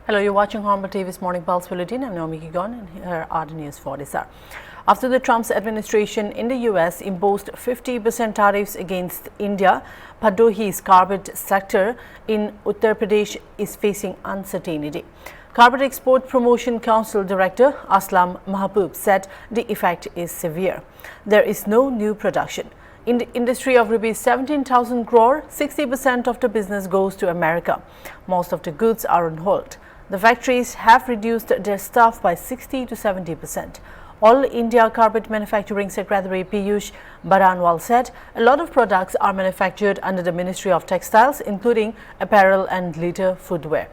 Hello, you're watching Hornbill TV's Morning Pulse Bulletin. I'm Naomi Gigon and here are the news for this hour. After the Trump's administration in the US imposed 50% tariffs against India, Bhadohi's carpet sector in Uttar Pradesh is facing uncertainty. Carpet Export Promotion Council Director Aslam Mahbub said the effect is severe. There is no new production. In the industry of rupees 17,000 crore, 60% of the business goes to America. Most of the goods are on hold. The factories have reduced their staff by 60 to 70%. All India Carpet Manufacturing Secretary Piyush Baranwal said a lot of products are manufactured under the Ministry of Textiles, including apparel and leather footwear.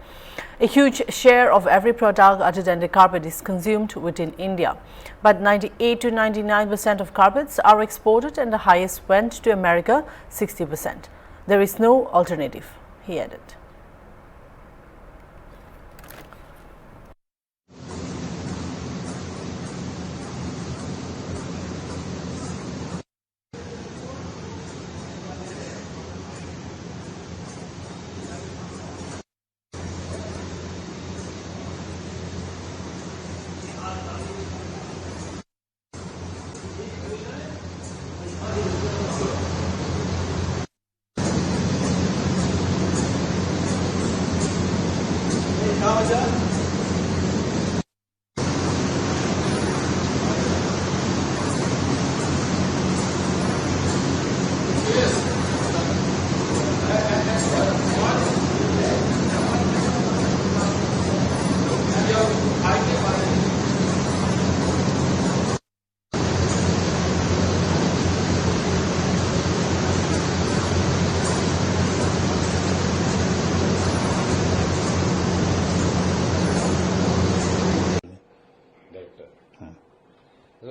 A huge share of every product other than the carpet is consumed within India. But 98 to 99% of carpets are exported and the highest went to America, 60%. There is no alternative, he added.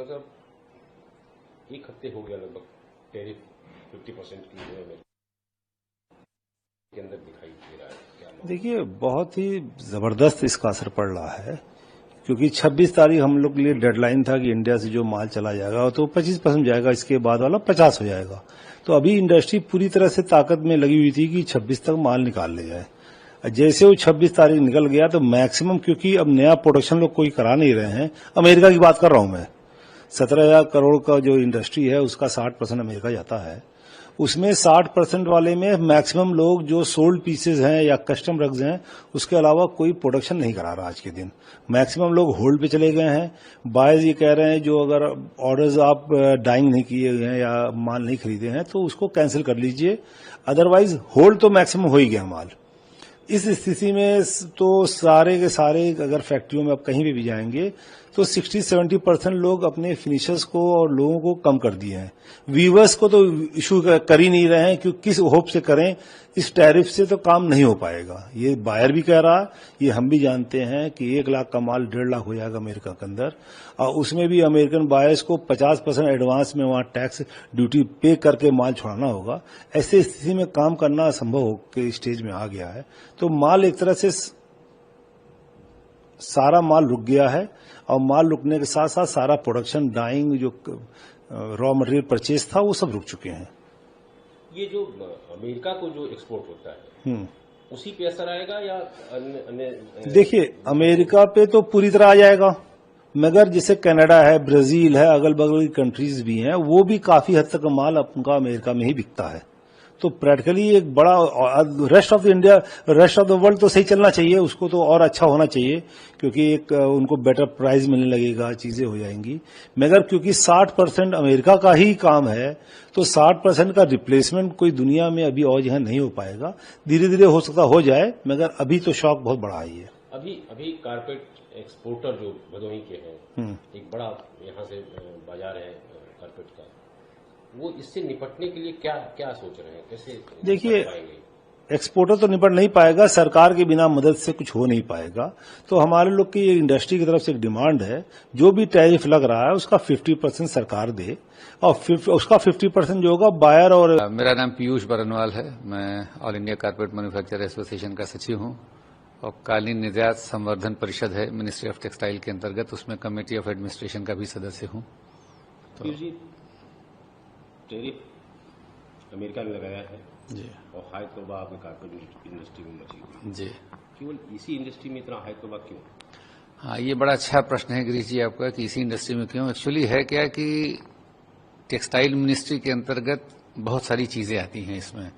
साहब एक हफ्ते हो गया लगभग tariff 50% की के अंदर दिखाई दे रहा है। क्या देखिए, बहुत ही जबरदस्त इसका असर पड़ रहा है, क्योंकि 26 तारीख हम लोग के लिए डेडलाइन था कि इंडिया से जो माल चला जाएगा तो 25% जाएगा, इसके बाद वाला 50 हो जाएगा। तो अभी इंडस्ट्री पूरी तरह से ताकत में लगी हुई थी कि 26 तक माल निकाल ले जाए। जैसे वो 26 तारीख निकल गया तो मैक्सिमम, क्योंकि अब नया प्रोडक्शन लोग कोई करा नहीं रहे हैं, अमेरिका की बात कर रहा हूं मैं, 17,000 करोड़ का जो इंडस्ट्री है उसका 60% अमेरिका जाता है। उसमें 60% वाले में मैक्सिमम लोग जो सोल्ड पीसेज हैं या कस्टम रग्स हैं, उसके अलावा कोई प्रोडक्शन नहीं करा रहा आज के दिन। मैक्सिमम लोग होल्ड पे चले गए हैं। बायर्स ये कह रहे हैं जो अगर ऑर्डर्स आप डाइंग नहीं किए हुए हैं या माल नहीं खरीदे हैं तो उसको कैंसिल कर लीजिए, अदरवाइज होल्ड तो मैक्सिमम हो ही गया माल। इस स्थिति में तो सारे के सारे अगर फैक्ट्रियों में आप कहीं भी जाएंगे तो 60-70% लोग अपने फिनिशर्स को और लोगों को कम कर दिए हैं। वीवर्स को तो इशू कर ही नहीं रहे हैं, क्योंकि किस होप से करें, इस टैरिफ से तो काम नहीं हो पाएगा। ये बायर भी कह रहा है, ये हम भी जानते हैं कि 1 लाख का माल 1.5 लाख हो जाएगा अमेरिका के अंदर, और उसमें भी अमेरिकन बायर्स को 50% एडवांस में वहां टैक्स ड्यूटी पे करके माल छोड़ाना होगा। ऐसे स्थिति में काम करना असंभव के स्टेज में आ गया है। तो माल एक तरह से सारा माल रुक गया है, और माल रुकने के साथ साथ सारा प्रोडक्शन, डाइंग, जो रॉ मटेरियल परचेज था, वो सब रुक चुके हैं। ये जो अमेरिका को जो एक्सपोर्ट होता है उसी पे असर आएगा या अन्य? देखिए, अमेरिका पे तो पूरी तरह आ जाएगा, मगर जैसे कनाडा है, ब्राजील है, अगल बगल की कंट्रीज भी हैं, वो भी काफी हद तक माल उनका अमेरिका में ही बिकता है। तो प्रैक्टिकली एक बड़ा rest of India, rest of the world तो सही चलना चाहिए, उसको तो और अच्छा होना चाहिए, क्योंकि एक उनको बेटर प्राइस मिलने लगेगा, चीजें हो जाएंगी। मगर क्योंकि 60% अमेरिका का ही काम है, तो 60% का रिप्लेसमेंट कोई दुनिया में अभी और यहाँ नहीं हो पाएगा। धीरे धीरे हो सकता हो जाए, मगर अभी तो शॉक बहुत बड़ा ही है। अभी कारपेट एक्सपोर्टर जो भदोही के हैं, एक बड़ा यहाँ से बाजार है कारपेट का, वो इससे निपटने के लिए क्या सोच रहे हैं, कैसे? देखिए, एक्सपोर्टर तो निपट नहीं पाएगा, सरकार के बिना मदद से कुछ हो नहीं पाएगा। तो हमारे लोग की इंडस्ट्री की तरफ से एक डिमांड है, जो भी टैरिफ लग रहा है उसका 50% सरकार दे, और उसका 50% जो होगा बायर। और मेरा नाम पीयूष बरनवाल है, मैं all India carpet manufacture association का सचिव हूं, और कालीन निर्यात संवर्धन परिषद है मिनिस्ट्री ऑफ टेक्सटाइल के अंतर्गत, उसमें कमेटी ऑफ एडमिनिस्ट्रेशन का भी सदस्य हूं। तो टैरिफ अमेरिका ने लगाया है, जी और हाय तौबा आपने कारपेट इंडस्ट्री में मची हुई। जी केवल इसी इंडस्ट्री में इतना हाय तौबा क्यों? हाँ, ये बड़ा अच्छा प्रश्न है गिरीश जी आपका कि इसी इंडस्ट्री में क्यों। एक्चुअली है क्या कि टेक्सटाइल मिनिस्ट्री के अंतर्गत बहुत सारी चीजें आती हैं इसमें,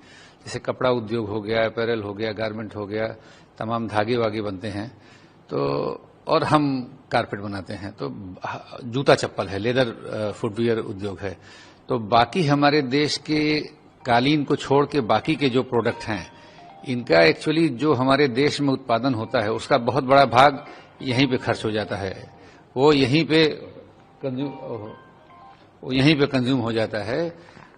जैसे कपड़ा उद्योग हो गया, अपैरल हो गया, गारमेंट हो गया, तमाम धागे वागे बनते हैं, तो और हम कारपेट बनाते हैं, तो जूता चप्पल है, लेदर फुटवियर उद्योग है। तो बाकी हमारे देश के कालीन को छोड़ के बाकी के जो प्रोडक्ट हैं, इनका एक्चुअली जो हमारे देश में उत्पादन होता है उसका बहुत बड़ा भाग यहीं पे खर्च हो जाता है, वो यहीं पे कंज्यूम हो जाता है,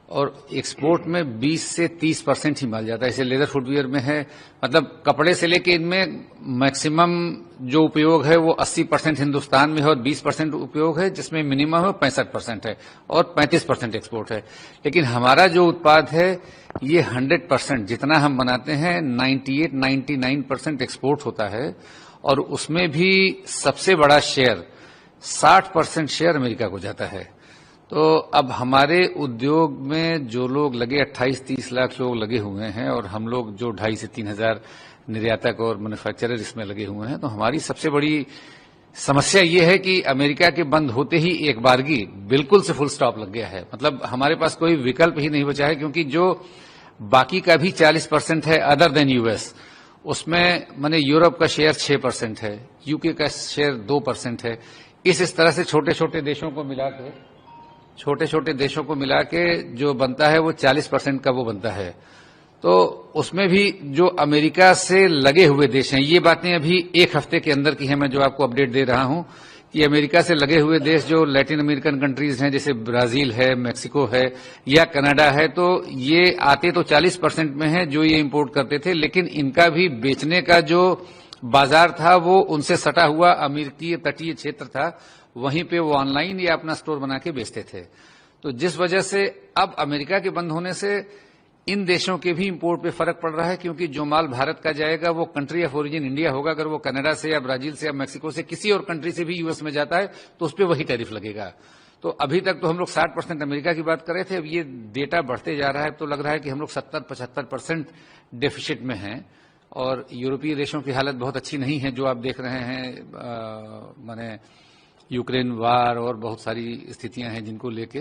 और एक्सपोर्ट में 20 से 30% ही माल जाता है। इसे लेदर फुटवियर में है, मतलब कपड़े से लेके इनमें मैक्सिमम जो उपयोग है वो 80% हिंदुस्तान में है और 20% उपयोग है, जिसमें मिनिमम है 65% है और 35% एक्सपोर्ट है। लेकिन हमारा जो उत्पाद है ये 100% जितना हम बनाते हैं 98-99% एक्सपोर्ट होता है, और उसमें भी सबसे बड़ा शेयर 60% शेयर अमेरिका को जाता है। तो अब हमारे उद्योग में जो लोग लगे 28-30 लाख लोग लगे हुए हैं, और हम लोग जो 2,500 से 3,000 निर्यातक और मैन्युफैक्चरर इसमें लगे हुए हैं, तो हमारी सबसे बड़ी समस्या ये है कि अमेरिका के बंद होते ही एक बारगी बिल्कुल से फुल स्टॉप लग गया है। मतलब हमारे पास कोई विकल्प ही नहीं बचा है, क्योंकि जो बाकी का भी 40% है अदर देन यूएस, उसमें माने यूरोप का शेयर 6% है, यूके का शेयर 2% है। इस तरह से छोटे छोटे देशों को मिला के जो बनता है वो 40% का वो बनता है। तो उसमें भी जो अमेरिका से लगे हुए देश हैं, ये बातें अभी एक हफ्ते के अंदर की हैं, मैं जो आपको अपडेट दे रहा हूं कि अमेरिका से लगे हुए देश जो लैटिन अमेरिकन कंट्रीज हैं, जैसे ब्राजील है, मेक्सिको है या कनाडा है, तो ये आते तो 40% में है जो ये इंपोर्ट करते थे, लेकिन इनका भी बेचने का जो बाजार था वो उनसे सटा हुआ अमेरिकी तटीय क्षेत्र था, वहीं पे वो ऑनलाइन या अपना स्टोर बना के बेचते थे। तो जिस वजह से अब अमेरिका के बंद होने से इन देशों के भी इंपोर्ट पे फर्क पड़ रहा है, क्योंकि जो माल भारत का जाएगा वो कंट्री ऑफ ओरिजिन इंडिया होगा। अगर वो कनाडा से या ब्राजील से या मेक्सिको से किसी और कंट्री से भी यूएस में जाता है तो उस पर वही टैरिफ लगेगा। तो अभी तक तो हम लोग 60% अमेरिका की बात कर रहे थे, अब ये डेटा बढ़ते जा रहा है, तो लग रहा है कि हम लोग 70-75% डेफिसिट में हैं। और यूरोपीय देशों की हालत बहुत अच्छी नहीं है, जो आप देख रहे हैं, माने यूक्रेन वार और बहुत सारी स्थितियां हैं जिनको लेके।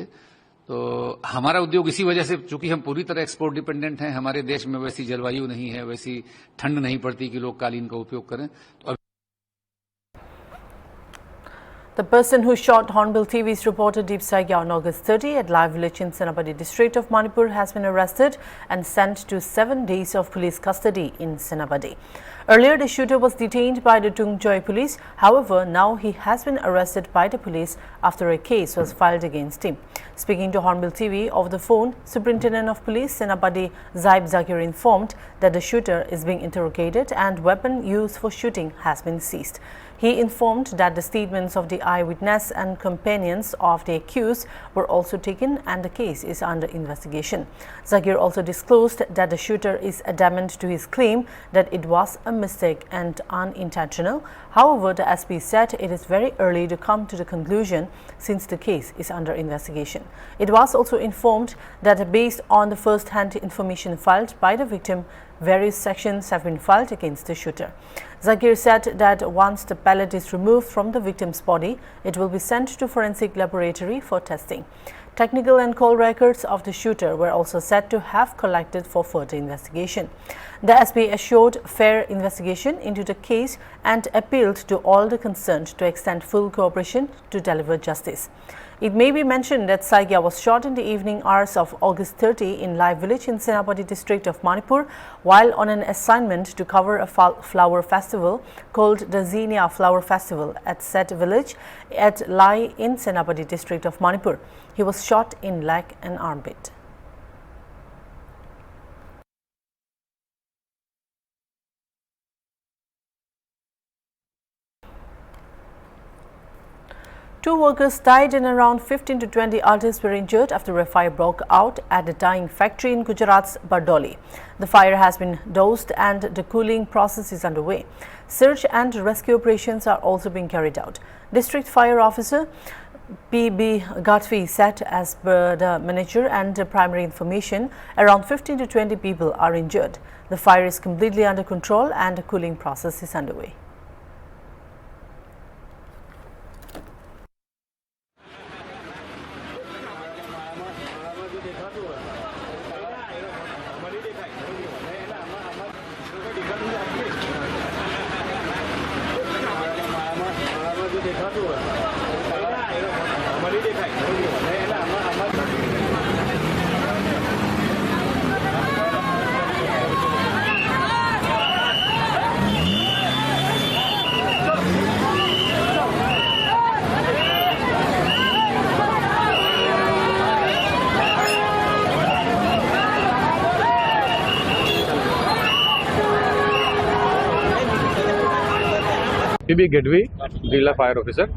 तो हमारा उद्योग इसी वजह से, चूंकि हम पूरी तरह एक्सपोर्ट डिपेंडेंट हैं, हमारे देश में वैसी जलवायु नहीं है, वैसी ठंड नहीं पड़ती कि लोग कालीन का उपयोग करें। तो The person who shot Hornbill TV's reporter Deep Saigya on August 30 at Lai Village in Senapati district of Manipur has been arrested and sent to 7 days of police custody in Senapati. Earlier, the shooter was detained by the Tungjoy police. However, now he has been arrested by the police after a case was filed against him. Speaking to Hornbill TV over the phone, Superintendent of Police Senapati Zaib Zakir informed that the shooter is being interrogated and weapon used for shooting has been seized. He informed that the statements of the eyewitness and companions of the accused were also taken and the case is under investigation. Zakir also disclosed that the shooter is adamant to his claim that it was a mistake and unintentional. However, the SP said it is very early to come to the conclusion since the case is under investigation. It was also informed that based on the first-hand information filed by the victim, various sections have been filed against the shooter. Zakir said that once the pellet is removed from the victim's body, it will be sent to forensic laboratory for testing. Technical and call records of the shooter were also said to have collected for further investigation. The SP assured fair investigation into the case and appealed to all the concerned to extend full cooperation to deliver justice. It may be mentioned that Saigya was shot in the evening hours of August 30 in Lai Village in Senapati district of Manipur while on an assignment to cover a flower festival called the Xenia Flower Festival at said village at Lai in Senapati district of Manipur. He was shot in leg and armpit. Two workers died and around 15 to 20 others were injured after a fire broke out at the dyeing factory in Gujarat's Bardoli. The fire has been doused and the cooling process is underway. Search and rescue operations are also being carried out. District Fire Officer PB Gatvi said as per the manager and the primary information, around 15 to 20 people are injured. The fire is completely under control and a cooling process is underway. P B Gadhvi जिला fire officer.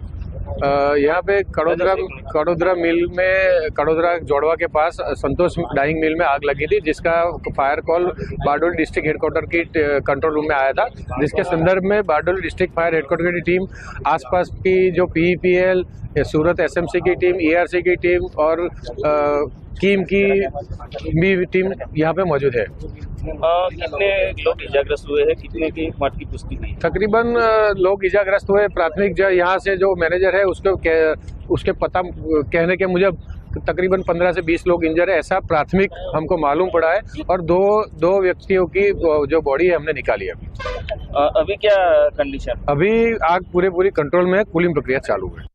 यहाँ पे कड़ोदरा मिल में कड़ोदरा जोड़वा के पास संतोष dying मिल में आग लगी थी, जिसका fire call Bardoli district headquarter की कंट्रोल रूम में आया था, जिसके संदर्भ में बारडोली डिस्ट्रिक्ट फायर हेडक्वार्टर की टीम, आसपास की जो पीईपीएल, सूरत एसएमसी की टीम, ईआरसी की टीम और कीम की भी टीम यहाँ पे मौजूद है। कितने लोग इजाग्रस्त हुए हैं, कितने की मौत की पुष्टि हुई? तकरीबन लोग इजाग्रस्त हुए। प्राथमिक यहाँ से जो मैनेजर है उसके पता कहने के मुजब तकरीबन 15 से 20 लोग इंजर है, ऐसा प्राथमिक हमको मालूम पड़ा है। और दो व्यक्तियों की जो बॉडी है हमने निकाली है। अभी क्या कंडीशन? अभी आग पूरी कंट्रोल में है, कूलिंग प्रक्रिया चालू है।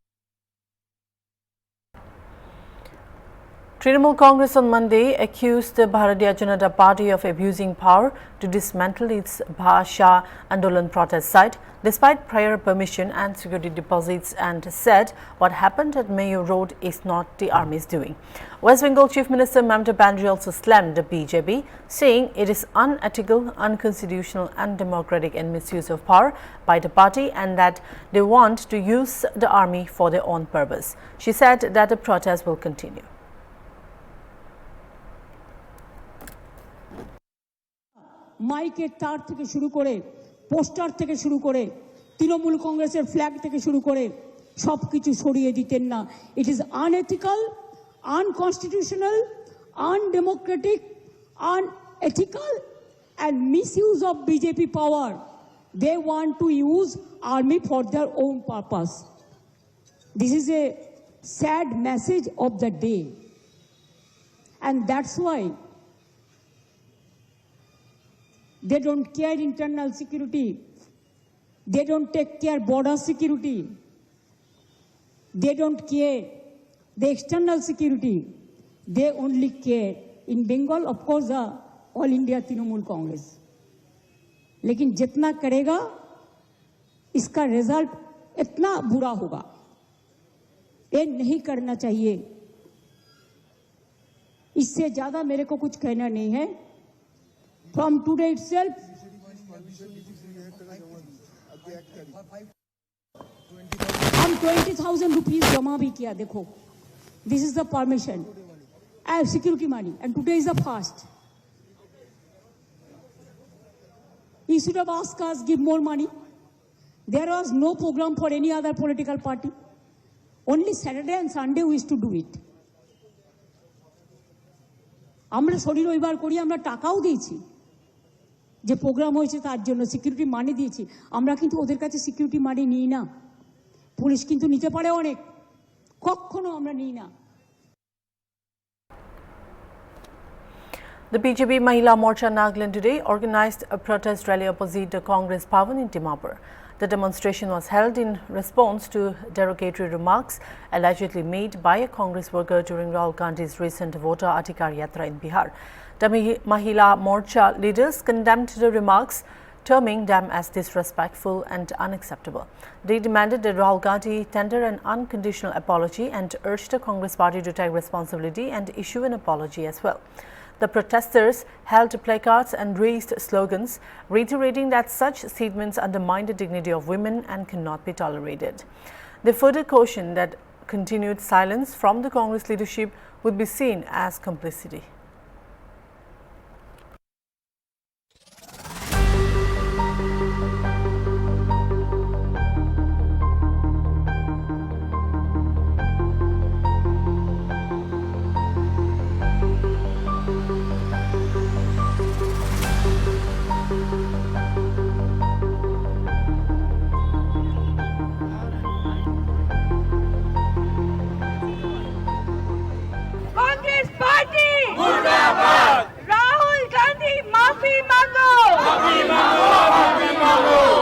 Trinamool Congress on Monday accused the Bharatiya Janata Party of abusing power to dismantle its Bhasha Andolan protest site despite prior permission and security deposits, and said what happened at Mayo Road is not the army's doing. West Bengal Chief Minister Mamata Banerjee also slammed the BJP, saying it is unethical, unconstitutional, undemocratic and misuse of power by the party, and that they want to use the army for their own purpose. She said that the protest will continue. মাইকের তার থেকে শুরু করে poster থেকে শুরু করে তৃণমূল কংগ্রেসের flag থেকে শুরু করে সবকিছু সরিয়ে দিতেন না। It is unethical, unconstitutional, undemocratic, unethical and misuse of BJP power. They want to use army for their own purpose. This is a sad message of the day, and that's why they don't care internal security. They don't take care border security. They don't care the external security. They only care in Bengal, of course, All India Trinamool Congress. लेकिन जितना करेगा इसका result इतना बुरा होगा, ये नहीं करना चाहिए। इससे ज्यादा मेरे को कुछ कहना नहीं है। From today itself, हम 20,000 rupees जमा भी किया। देखो, this is the permission, security money, and today is the fast. You should have asked us give more money. There was no program for any other political party. Only Saturday and Sunday we used to do it. আমরা শনি রবিবার করি, আমরা টাকাও দিয়েছি, যে programme হয়েছে তার জন্য সিকিউরিটি মানি দিয়েছি। আমরা কিন্তু ওদের কাছে সিকিউরিটি মানি নিই না। পুলিশ কিন্তু নিতে পারে অনেক, কখনো আমরা নিই না। The BJP Mahila Morcha Nagaland today organized a protest rally opposite the Congress Bhavan in Dimapur. The demonstration was held in response to derogatory remarks allegedly made by a Congress worker during Rahul Gandhi's recent voter Adhikar Yatra in Bihar. The Mahila Morcha leaders condemned the remarks, terming them as disrespectful and unacceptable. They demanded that Rahul Gandhi tender an unconditional apology and urged the Congress party to take responsibility and issue an apology as well. The protesters held placards and raised slogans, reiterating that such statements undermine the dignity of women and cannot be tolerated. They further cautioned that continued silence from the Congress leadership would be seen as complicity.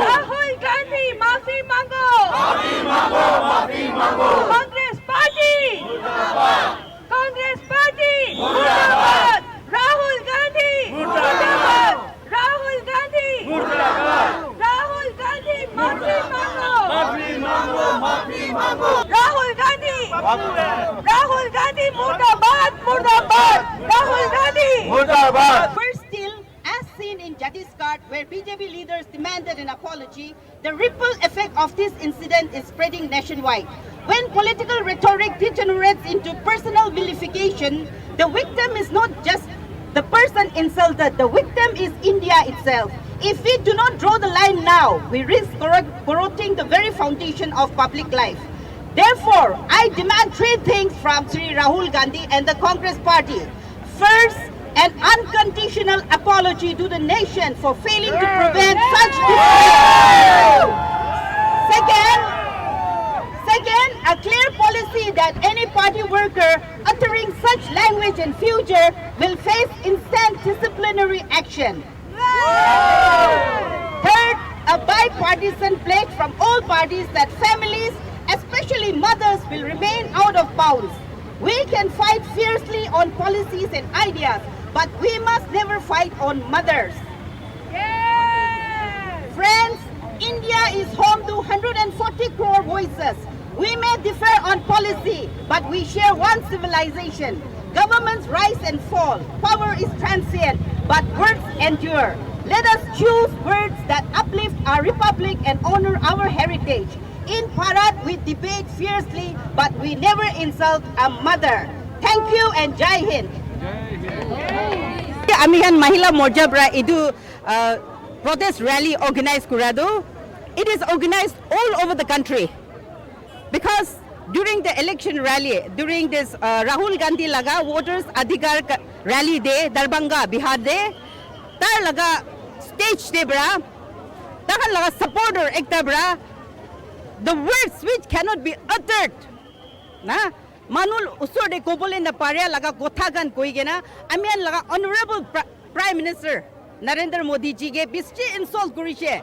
Rahul Gandhi माफी मांगो। Congress party मुर्दाबाद। राहुल गांधी मुर्दाबाद। राहुल गांधी राहुल गांधी माफी मांगो। राहुल गांधी मुर्दाबाद मुर्दाबाद। राहुल गांधी मुर्दाबाद। We're still, as seen in Chhattisgarh, where BJP leaders demanded an apology, the ripple effect of this incident is spreading nationwide. When political rhetoric degenerates into personal vilification, the victim is not just the person insulted, the victim is India itself. If we do not draw the line now, we risk corrupting the very foundation of public life. Therefore, I demand three things from Sri Rahul Gandhi and the Congress Party. First, an unconditional apology to the nation for failing to prevent such disgrace. Second, a clear policy that any party worker uttering such language in future will face instant disciplinary action. Third, a bipartisan pledge from all parties that families, especially mothers, will remain out of bounds. We can fight fiercely on policies and ideas, but we must never fight on mothers. Friends, India is home to 140 crore voices. We may differ on policy, but we share one civilization. Governments rise and fall. Power is transient, but words endure. Let us choose words that uplift our republic and honor our heritage. In Bharat, we debate fiercely, but we never insult a mother. Thank you and Jai Hind. Amihan Mahila Morja Bra idu protest rally organized kurado. It is organized all over the country because during the election rally, during this Rahul Gandhi laga voters adhikar rally de Darbhanga Bihar de tar laga stage de bra tahan laga supporter ekta bra the words which cannot be uttered na manul usor de kobole na parya laga kotha gan koi gena amian laga honorable prime minister Narendra Modi ji ge bisti insult kurise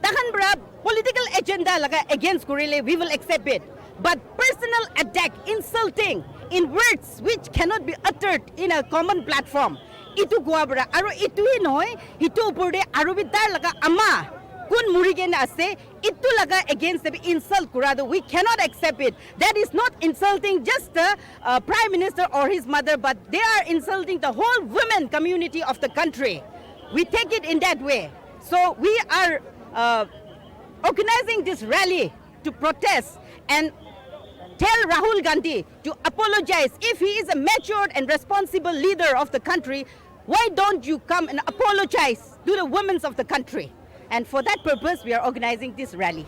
tahan bra political agenda laga against kurile we will accept it, but personal attack, insulting in words which cannot be uttered in a common platform itu goa bra aro itu hi noy itu uporde aro bidar laga ama kun murigen ase itu laga against the insult kurado we cannot accept it. That is not insulting just the prime minister or his mother, but they are insulting the whole women community of the country. We take it in that way. So we are organizing this rally to protest and tell Rahul Gandhi to apologize. If he is a matured and responsible leader of the country, why don't you come and apologize to the women of the country? And for that purpose, we are organizing this rally.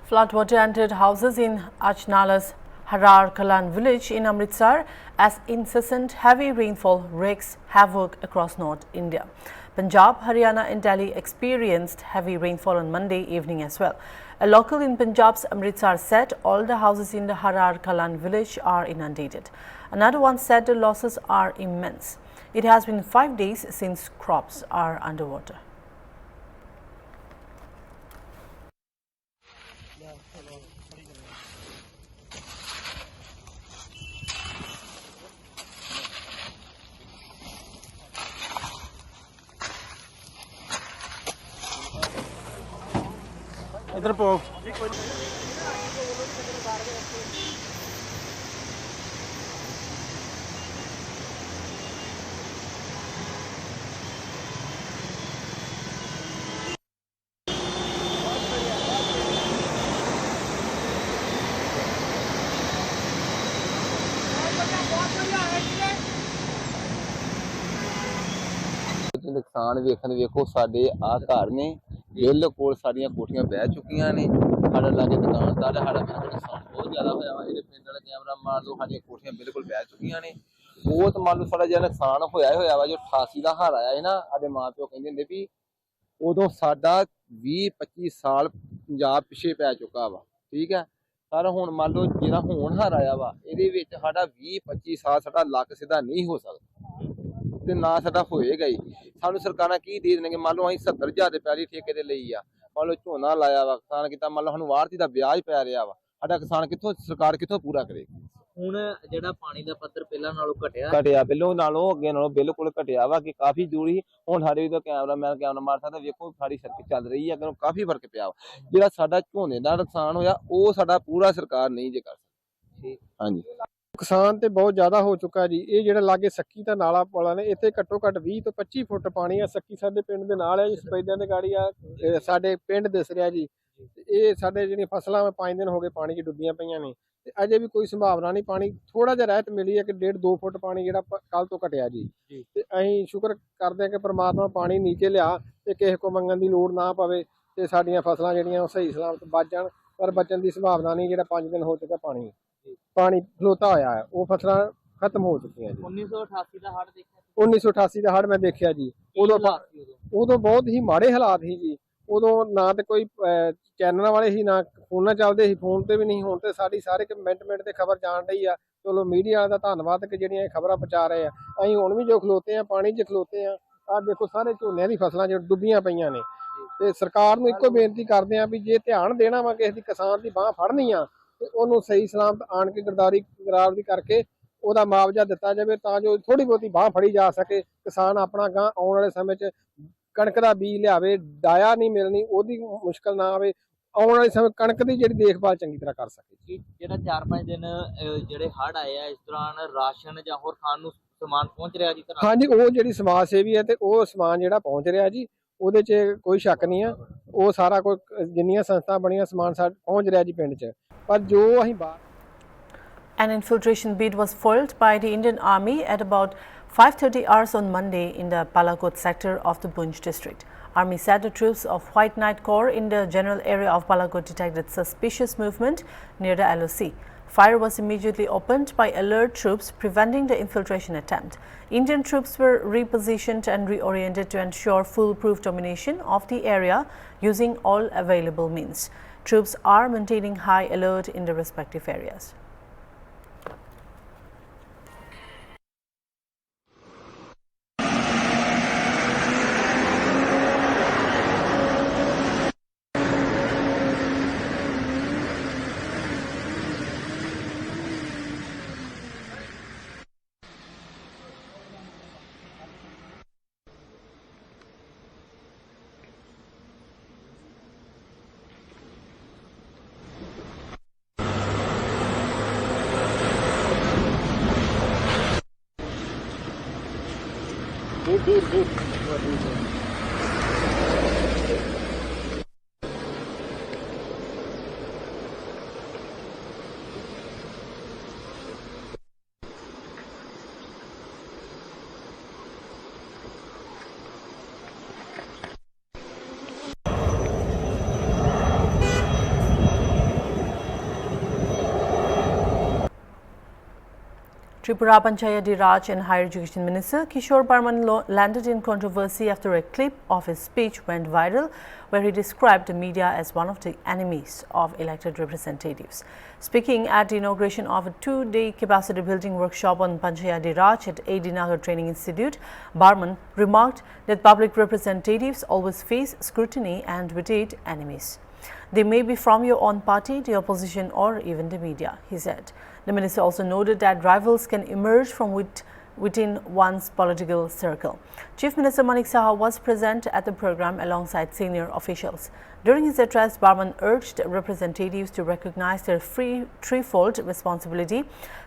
Floodwater entered houses in Ajnala's Harar Kalan village in Amritsar as incessant heavy rainfall wreaks havoc across North India. Punjab, Haryana and Delhi experienced heavy rainfall on Monday evening as well. A local in Punjab's Amritsar said all the houses in the Harar Kalan village are inundated. Another one said the losses are immense. It has been 5 days since crops are underwater. इधर पो ਨੁਕਸਾਨ ਵੇਖੋ ਸਾਡੇ ਆ ਘਰ ਨੇ ਬਿਲਕੁਲ ਸਾਡੀਆਂ ਕੋਠੀਆਂ ਬਹਿ ਚੁੱਕੀਆਂ ਨੇ ਸਾਡਾ ਲਾਗੇ ਦੁਕਾਨਦਾਰ ਸਾਡਾ ਬਿਲਕੁਲ ਨੁਕਸਾਨ ਬਹੁਤ ਜ਼ਿਆਦਾ ਹੋਇਆ ਵਾ ਇਹਦੇ ਪਿੰਡ ਵਾਲਾ ਕੈਮਰਾ ਮਾਰ ਲਓ ਸਾਡੀਆਂ ਕੋਠੀਆਂ ਬਿਲਕੁਲ ਬਹਿ ਚੁੱਕੀਆਂ ਨੇ ਬਹੁਤ ਮੰਨ ਲਓ ਸਾਡਾ ਜਿਹੜਾ ਨੁਕਸਾਨ ਹੋਇਆ ਵਾ ਜੋ 88 ਦਾ ਹਾਰ ਆਇਆ ਸੀ ਨਾ ਸਾਡੇ ਮਾਂ ਪਿਓ ਕਹਿੰਦੇ ਹੁੰਦੇ ਵੀ ਉਦੋਂ ਸਾਡਾ 20-25 ਸਾਲ ਪੰਜਾਬ ਪਿੱਛੇ ਪੈ ਚੁੱਕਾ ਵਾ ਠੀਕ ਹੈ ਪਰ ਹੁਣ ਮੰਨ ਲਓ ਜਿਹੜਾ ਹੁਣ ਹਾਰ ਆਇਆ ਵਾ ਇਹਦੇ ਵਿੱਚ ਸਾਡਾ 20-25 ਸਾਲ ਸਾਡਾ ਲੱਕ ਸਿੱਧਾ ਨਹੀਂ ਹੋ ਸਕਦਾ ਤੇ ਨਾ ਸਾਡਾ ਹੋਏਗਾ ਹੀ ਸਾਨੂੰ ਸਰਕਾਰਾਂ ਕੀ ਦੇ ਦੇਣਗੇ। ਮੰਨ ਲਓ ਅਸੀਂ 70,000 ਦੇ ਪੈਲੀ ਠੇਕੇ ਤੇ ਲਈ ਆ, ਮੰਨ ਲਓ ਝੋਨਾ ਲਾਇਆ ਵਾ, ਕਿਸਾਨ ਕੀਤਾ, ਮੰਨ ਲਓ ਸਾਨੂੰ ਆੜ੍ਹਤੀ ਦਾ ਵਿਆਜ ਪੈ ਰਿਹਾ ਵਾ, ਸਾਡਾ ਕਿਸਾਨ ਕਿੱਥੋਂ, ਸਰਕਾਰ ਕਿੱਥੋਂ ਪੂਰਾ ਕਰੇਗੀ। ਹੁਣ ਜਿਹੜਾ ਪਾਣੀ ਦਾ ਪੱਧਰ ਪਹਿਲਾਂ ਨਾਲੋਂ ਘਟਿਆ ਬਿੱਲੋਂ ਨਾਲੋਂ ਅੱਗੇ ਨਾਲੋਂ ਬਿਲਕੁਲ ਘਟਿਆ ਵਾ ਕਿ ਕਾਫੀ ਜ਼ਰੂਰੀ। ਹੁਣ ਸਾਡੇ ਵੀ ਤਾਂ ਕੈਮਰਾ ਮਾਰ ਸਕਦਾ, ਵੇਖੋ ਸਾਡੀ ਸੜਕ ਚੱਲ ਰਹੀ ਹੈ, ਅੱਗੇ ਕਾਫੀ ਫਰਕ ਪਿਆ ਵਾ। ਜਿਹੜਾ ਸਾਡਾ ਝੋਨੇ ਦਾ ਨੁਕਸਾਨ ਹੋਇਆ ਉਹ ਸਾਡਾ ਪੂਰਾ ਸਰਕਾਰ ਨਹੀਂ ਜੇ ਕਰ ਸਕਦੀ। ਹਾਂਜੀ, ਨੁਕਸਾਨ ਤੇ ਬਹੁਤ ਜ਼ਿਆਦਾ ਹੋ ਚੁੱਕਾ ਜੀ। ਇਹ ਜਿਹੜਾ ਲਾਗੇ ਸੱਕੀ ਦਾ ਨਾਲਾ ਪੁਲਾ ਨੇ, ਇੱਥੇ ਘੱਟੋ ਘੱਟ 20 ਤੋਂ 25 ਫੁੱਟ ਪਾਣੀ ਆ। ਸੱਕੀ ਸਾਡੇ ਪਿੰਡ ਦੇ ਨਾਲ ਹੈ ਜੀ, ਸਪੈਦਿਆਂ ਦੇ ਗਾੜੀ ਆ, ਸਾਡੇ ਪਿੰਡ ਦਿਸ ਰਿਹਾ ਜੀ। ਇਹ ਸਾਡੇ ਜਿਹੜੀਆਂ ਫਸਲਾਂ 5 ਦਿਨ ਹੋ ਗਏ ਪਾਣੀ 'ਚ ਡੁੱਬੀਆਂ ਪਈਆਂ ਨੇ, ਤੇ ਅਜੇ ਵੀ ਕੋਈ ਸੰਭਾਵਨਾ ਨਹੀਂ। ਪਾਣੀ ਥੋੜਾ ਜਿਹਾ ਰਹਿਤ ਮਿਲੀ ਹੈ ਕਿ 1.5-2 ਫੁੱਟ ਪਾਣੀ ਜਿਹੜਾ ਕੱਲ ਤੋਂ ਘਟਿਆ ਜੀ। ਤੇ ਅਸੀਂ ਸ਼ੁਕਰ ਕਰਦੇ ਹਾਂ ਕਿ ਪ੍ਰਮਾਤਮਾ ਪਾਣੀ ਨੀਚੇ ਲਿਆ ਤੇ ਕਿਸੇ ਕੋ ਮੰਗਣ ਦੀ ਲੋੜ ਨਾ ਪਵੇ ਤੇ ਸਾਡੀਆਂ ਫਸਲਾਂ ਜਿਹੜੀਆਂ ਉਹ ਸਹੀ ਸਲਾਮਤ ਬਚ ਜਾਣ। ਪਰ ਬਚਣ ਦੀ ਸੰਭਾਵਨਾ ਨਹੀਂ। ਜਿਹੜਾ 5 ਦਿਨ ਹੋ ਚੁੱਕਾ ਪਾਣੀ ਖਲੋਤਾ ਹੋਇਆ ਹੈ, ਉਹ ਫਸਲਾਂ ਖਤਮ ਹੋ ਚੁੱਕੀਆਂ ਜੀ। 1988 ਦਾ ਹੜ੍ਹ ਦੇਖਿਆ, 1988 ਦਾ ਹੜ੍ਹ ਮੈਂ ਦੇਖਿਆ ਜੀ। ਉਦੋਂ ਬਹੁਤ ਹੀ ਮਾੜੇ ਹਾਲਾਤ ਸੀ ਜੀ। ਉਦੋਂ ਨਾ ਤੇ ਕੋਈ ਚੈਨਲਾਂ ਵਾਲੇ ਸੀ, ਨਾ ਫੋਨਾਂ ਚੱਲਦੇ ਸੀ, ਫੋਨ ਤੇ ਵੀ ਨਹੀਂ। ਹੁਣ ਤੇ ਸਾਡੀ ਸਾਰੇ ਮਿੰਟ ਤੇ ਖਬਰ ਜਾਣ ਰਹੀ ਆ। ਚਲੋ ਮੀਡੀਆ ਦਾ ਧੰਨਵਾਦ ਕਿ ਜਿਹੜੀਆਂ ਇਹ ਖਬਰਾਂ ਪਹੁੰਚਾ ਰਹੇ ਆ। ਅਸੀਂ ਹੁਣ ਵੀ ਜੋ ਖਲੋਤੇ ਆ ਪਾਣੀ 'ਚ ਖਲੋਤੇ ਆ। ਆਹ ਦੇਖੋ ਸਾਰੇ ਝੋਨਿਆਂ ਦੀ ਫਸਲਾਂ ਜੋ ਡੁੱਬੀਆਂ ਪਈਆਂ ਨੇ। ਤੇ ਸਰਕਾਰ ਨੂੰ ਇੱਕੋ ਬੇਨਤੀ ਕਰਦੇ ਆ ਵੀ ਜੇ ਧਿਆਨ ਦੇਣਾ ਵਾ ਕਿਸੇ ਦੀ ਕਿਸਾਨ ਦੀ ਬਾਂਹ ਫੜਨੀ ਆ ਤੇ ਉਹਨੂੰ ਸਹੀ ਸਲਾਮਤ ਆਣ ਕੇ ਗਰਦਾਵਰੀ ਕਰਕੇ ਉਹਦਾ ਮੁਆਵਜ਼ਾ ਦਿੱਤਾ ਜਾਵੇ, ਤਾਂ ਜੋ ਥੋੜੀ ਬਹੁਤੀ ਬਾਂਹ ਫੜੀ ਜਾ ਸਕੇ। ਕਿਸਾਨ ਆਪਣਾ ਗਾਂ ਆਉਣ ਵਾਲੇ ਸਮੇਂ 'ਚ ਕਣਕ ਦਾ ਬੀਜ ਲਿਆਵੇ, ਡਾਇਆ ਨਹੀਂ ਮਿਲਣੀ ਉਹਦੀ ਮੁਸ਼ਕਲ ਨਾ ਆਵੇ। ਆਉਣ ਵਾਲੇ ਸਮੇਂ ਕਣਕ ਦੀ ਜਿਹੜੀ ਦੇਖਭਾਲ ਚੰਗੀ ਤਰ੍ਹਾਂ ਕਰ ਸਕੇ। ਜਿਹੜਾ 4-5 ਦਿਨ ਜਿਹੜੇ ਹੜ੍ਹ ਆਏ ਆ, ਇਸ ਦੌਰਾਨ ਰਾਸ਼ਨ ਜਾਂ ਹੋਰ ਖਾਣ ਨੂੰ ਸਮਾਨ ਪਹੁੰਚ ਰਿਹਾ ਜੀ? ਹਾਂਜੀ, ਉਹ ਜਿਹੜੀ ਸਮਾਜ ਸੇਵੀ ਹੈ ਤੇ ਉਹ ਸਮਾਨ ਜਿਹੜਾ ਪਹੁੰਚ ਰਿਹਾ ਜੀ, ਉਹਦੇ 'ਚ ਕੋਈ ਸ਼ੱਕ ਨਹੀਂ ਆ। ਉਹ ਸਾਰਾ ਕੋਈ ਜਿੰਨੀਆਂ ਸੰਸਥਾ ਬਣੀਆਂ ਸਮਾਨ ਪਹੁੰਚ ਰਿਹਾ ਜੀ ਪਿੰਡ 'ਚ। ਪਰ ਜੋ ਅਸੀਂ An infiltration bid was foiled by the Indian Army at about 5:30 hours on Monday in the Balakot sector of the Poonch district. Army said the troops of White Knight Corps in the general area of Balakot detected suspicious movement near the LOC. Fire was immediately opened by alert troops, preventing the infiltration attempt. Indian troops were repositioned and reoriented to ensure foolproof domination of the area using all available means. Troops are maintaining high alert in the respective areas. Tripura Panchayati Raj and Higher Education Minister Kishore Barman landed in controversy after a clip of his speech went viral, where he described the media as one of the enemies of elected representatives. Speaking at the inauguration of a 2-day capacity building workshop on Panchayati Raj at A.D. Nagar Training Institute, Barman remarked that public representatives always face scrutiny and vedate enemies. They may be from your own party, the opposition or even the media, he said. The minister also noted that rivals can emerge from within one's political circle. Chief Minister Manik Saha was present at the program alongside senior officials. During his address, Barman urged representatives to recognize their threefold responsibility: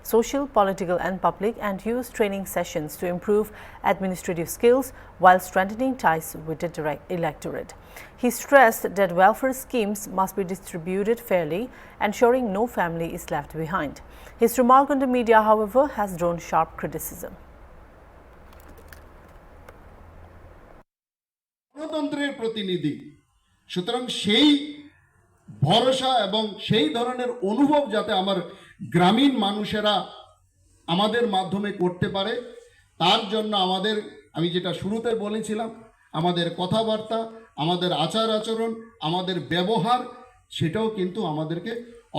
social, political and public, and use training sessions to improve administrative skills while strengthening ties with the electorate. He stressed that welfare schemes must be distributed fairly, ensuring no family is left behind. His remark on the media, however, has drawn sharp criticism. গণতন্ত্রের প্রতিনিধি, সুতরাং সেই ভরসা এবং সেই ধরনের অনুভব যাতে আমার গ্রামীণ মানুষেরা আমাদের মাধ্যমে করতে পারে, তার জন্য আমাদের, আমি যেটা শুরুতে বলেছিলাম, আমাদের কথাবার্তা, আমাদের আচার আচরণ, আমাদের ব্যবহার, সেটাও কিন্তু আমাদেরকে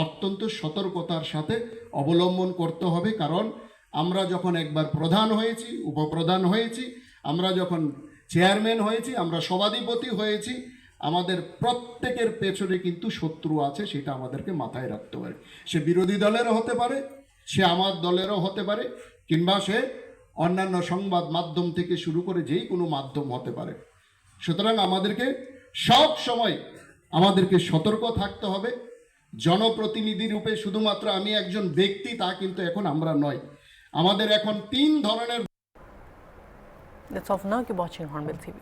অত্যন্ত সতর্কতার সাথে অবলম্বন করতে হবে। কারণ আমরা যখন একবার প্রধান হয়েছি, উপপ্রধান হয়েছি, আমরা যখন চেয়ারম্যান হয়েছি, আমরা সভাধিপতি হয়েছি, আমাদের প্রত্যেকের পেছনে কিন্তু শত্রু আছে, সেটা আমাদেরকে মাথায় রাখতে পারে। সে বিরোধী দলেরও হতে পারে, সে আমার দলেরও হতে পারে, কিংবা সে অন্যান্য সংবাদ মাধ্যম থেকে শুরু করে যেই কোনো মাধ্যম হতে পারে। সুতরাং আমাদেরকে সব সময় আমাদেরকে সতর্ক থাকতে হবে। জনপ্রতিনিধি রূপে শুধুমাত্র আমি একজন ব্যক্তি তা কিন্তু এখন আমরা নয়, আমাদের এখন 3 ধরনের। That's all for now. Keep watching Hornbill TV.